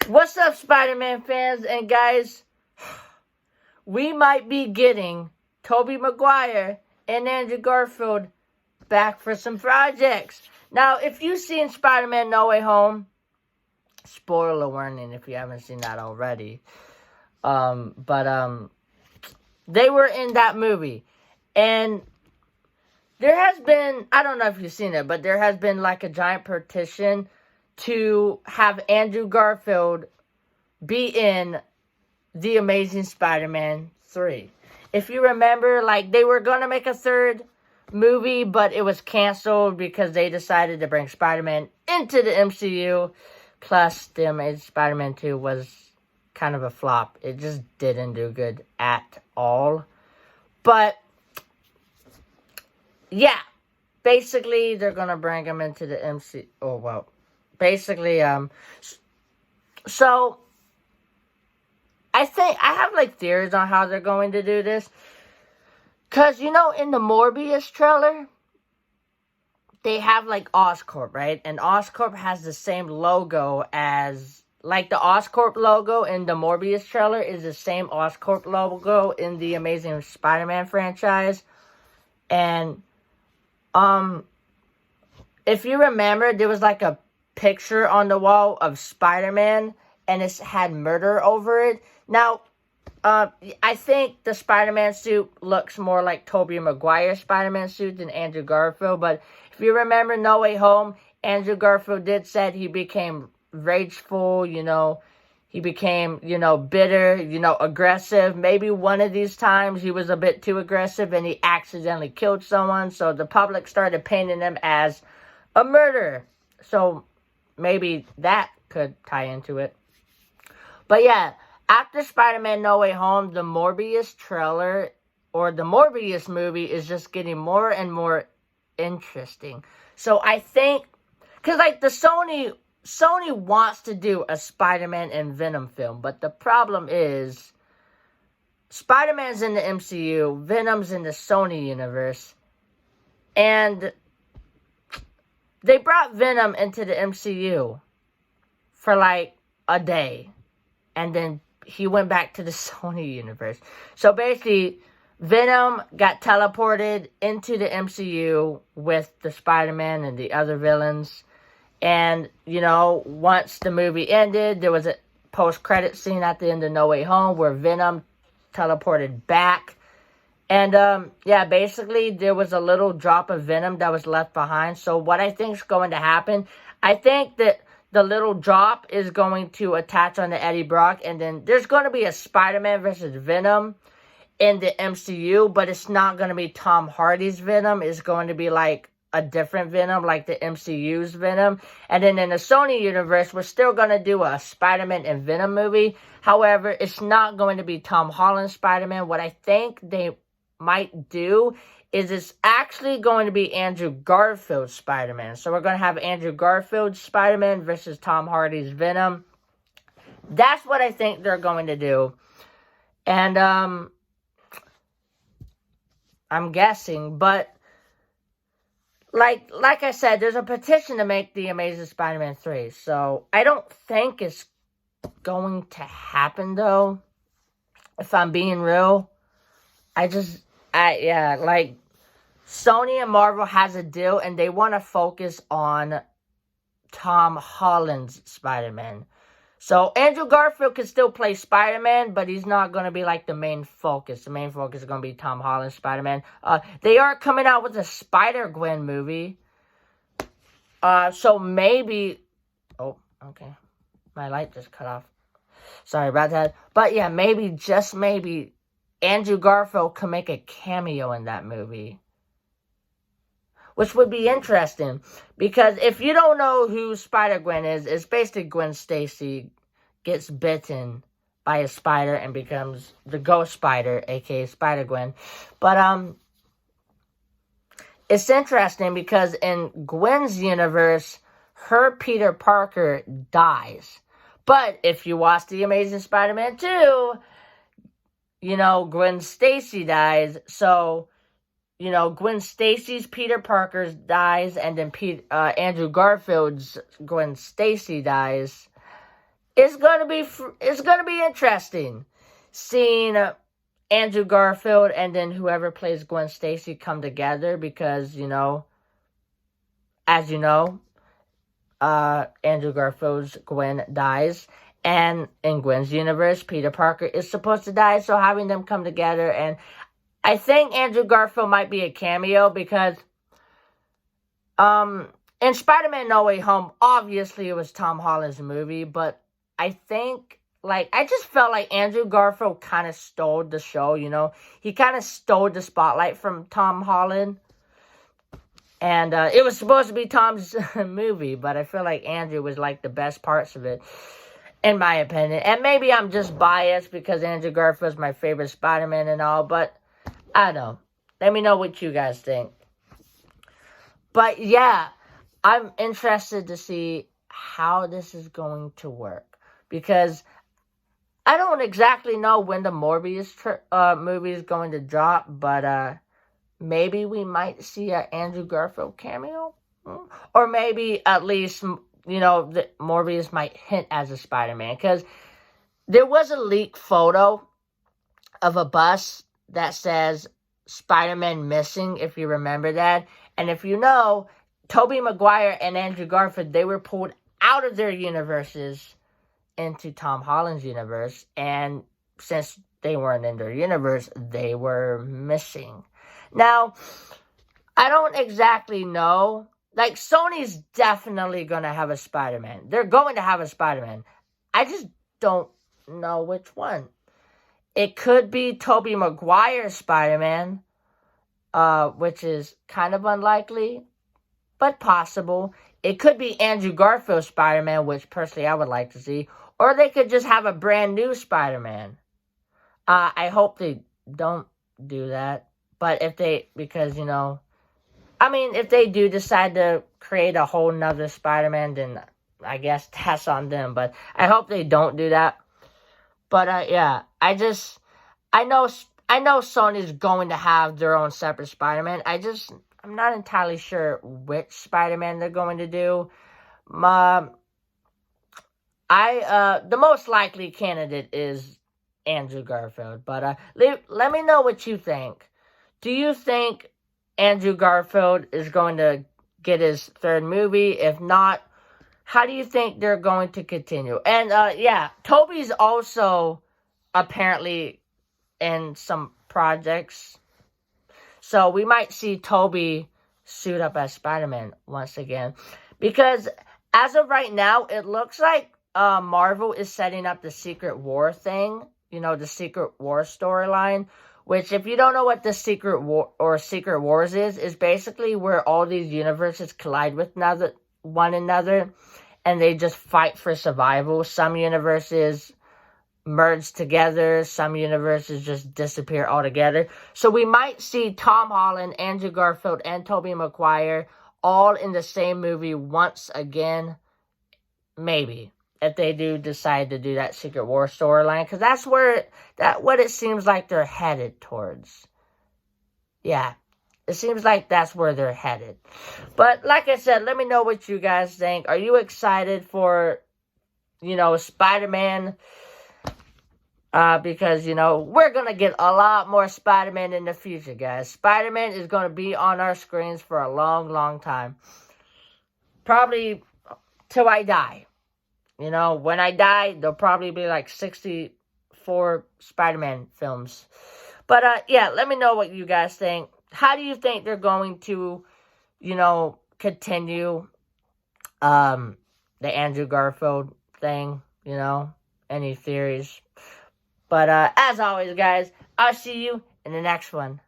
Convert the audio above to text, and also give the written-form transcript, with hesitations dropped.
What's up, Spider-Man fans and guys? We might be getting Tobey Maguire and Andrew Garfield back for some projects. Now, if you've seen Spider-Man No Way Home, spoiler warning if you haven't seen that already. But they were in that movie. And there has been, I don't know if you've seen it, but there has been like a giant petition to have Andrew Garfield be in The Amazing Spider-Man 3. If you remember, like, they were going to make a third movie, but it was canceled because they decided to bring Spider-Man into the MCU. Plus, The Amazing Spider-Man 2 was kind of a flop. It just didn't do good at all. But, yeah. Basically, they're going to bring him into the MCU. Oh, well. Basically, so I think I have like theories on how they're going to do this. Cause in the Morbius trailer, they have like Oscorp, right? And Oscorp has the same logo as like the Oscorp logo in the Morbius trailer is the same Oscorp logo in the Amazing Spider-Man franchise. And if you remember, there was like a picture on the wall of Spider-Man and it had murder over it. Now, I think the Spider-Man suit looks more like Tobey Maguire's Spider-Man suit than Andrew Garfield. But if you remember No Way Home, Andrew Garfield did said he became rageful, he became, bitter, aggressive. Maybe one of these times he was a bit too aggressive and he accidentally killed someone. So the public started painting him as a murderer. So maybe that could tie into it. But yeah, after Spider-Man No Way Home, the Morbius trailer or the Morbius movie is just getting more and more interesting. So I think, because like the Sony wants to do a Spider-Man and Venom film, but the problem is Spider-Man's in the MCU, Venom's in the Sony universe, and they brought Venom into the MCU for like a day, and then he went back to the Sony universe. So basically, Venom got teleported into the MCU with the Spider-Man and the other villains. And, once the movie ended, there was a post-credit scene at the end of No Way Home where Venom teleported back. And, basically, there was a little drop of Venom that was left behind. So what I think is going to happen, I think that the little drop is going to attach on to Eddie Brock. And then there's going to be a Spider-Man versus Venom in the MCU. But it's not going to be Tom Hardy's Venom. It's going to be like a different Venom, like the MCU's Venom. And then in the Sony universe, we're still going to do a Spider-Man and Venom movie. However, it's not going to be Tom Holland's Spider-Man. What I think they might do is it's actually going to be Andrew Garfield's Spider-Man. So we're going to have Andrew Garfield's Spider-Man versus Tom Hardy's Venom. That's what I think they're going to do. And I'm guessing, but like I said, there's a petition to make The Amazing Spider-Man 3. So I don't think it's going to happen, though. If I'm being real. Sony and Marvel has a deal, and they want to focus on Tom Holland's Spider-Man. So Andrew Garfield can still play Spider-Man, but he's not going to be like the main focus. The main focus is going to be Tom Holland's Spider-Man. They are coming out with a Spider-Gwen movie. So maybe... Oh, okay. My light just cut off. Sorry about that. But yeah, maybe, just maybe, Andrew Garfield can make a cameo in that movie. Which would be interesting. Because if you don't know who Spider-Gwen is, it's basically Gwen Stacy gets bitten by a spider and becomes the Ghost Spider, aka Spider-Gwen. But it's interesting because in Gwen's universe, her Peter Parker dies. But if you watch The Amazing Spider-Man 2, Gwen Stacy dies. So, Gwen Stacy's Peter Parker dies, and then Andrew Garfield's Gwen Stacy dies. it's gonna be interesting seeing Andrew Garfield and then whoever plays Gwen Stacy come together because, as you know, Andrew Garfield's Gwen dies. And in Gwen's universe, Peter Parker is supposed to die. So having them come together, and I think Andrew Garfield might be a cameo because in Spider-Man No Way Home, obviously it was Tom Holland's movie, but I think, I just felt like Andrew Garfield kind of stole the show, He kind of stole the spotlight from Tom Holland. And it was supposed to be Tom's movie, but I feel like Andrew was, the best parts of it, in my opinion. And maybe I'm just biased because Andrew Garfield's my favorite Spider-Man and all, but I don't know. Let me know what you guys think. But, yeah, I'm interested to see how this is going to work. Because I don't exactly know when the Morbius movie is going to drop, but maybe we might see an Andrew Garfield cameo. Or maybe at least, Morbius might hint as a Spider-Man. Because there was a leaked photo of a bus that says Spider-Man missing, if you remember that. And if you know, Tobey Maguire and Andrew Garfield, they were pulled out of their universes into Tom Holland's universe. And since they weren't in their universe, they were missing. Now, I don't exactly know. Sony's definitely going to have a Spider-Man. They're going to have a Spider-Man. I just don't know which one. It could be Tobey Maguire's Spider-Man, which is kind of unlikely, but possible. It could be Andrew Garfield's Spider-Man, which personally I would like to see. Or they could just have a brand new Spider-Man. I hope they don't do that. But if they, because, if they do decide to create a whole nother Spider-Man, then I guess that's on them. But I hope they don't do that. But, yeah, I know Sony's going to have their own separate Spider-Man. I'm not entirely sure which Spider-Man they're going to do. The most likely candidate is Andrew Garfield. But let me know what you think. Do you think Andrew Garfield is going to get his third movie? If not, how do you think they're going to continue? And, yeah, Tobey's also apparently in some projects. So we might see Tobey suit up as Spider-Man once again. Because as of right now, it looks like Marvel is setting up the Secret War thing. The Secret War storyline. Which, if you don't know what the Secret War or Secret Wars is basically where all these universes collide with one another. And they just fight for survival. Some universes merge together. Some universes just disappear altogether. So we might see Tom Holland, Andrew Garfield, and Tobey Maguire all in the same movie once again. Maybe. If they do decide to do that Secret War storyline. Because that's what it seems like they're headed towards. Yeah. It seems like that's where they're headed. But like I said, let me know what you guys think. Are you excited for, Spider-Man? Because, we're going to get a lot more Spider-Man in the future, guys. Spider-Man is going to be on our screens for a long, long time. Probably till I die. When I die, there'll probably be 64 Spider-Man films. But, yeah, let me know what you guys think. How do you think they're going to, continue the Andrew Garfield thing? Any theories? But, as always, guys, I'll see you in the next one.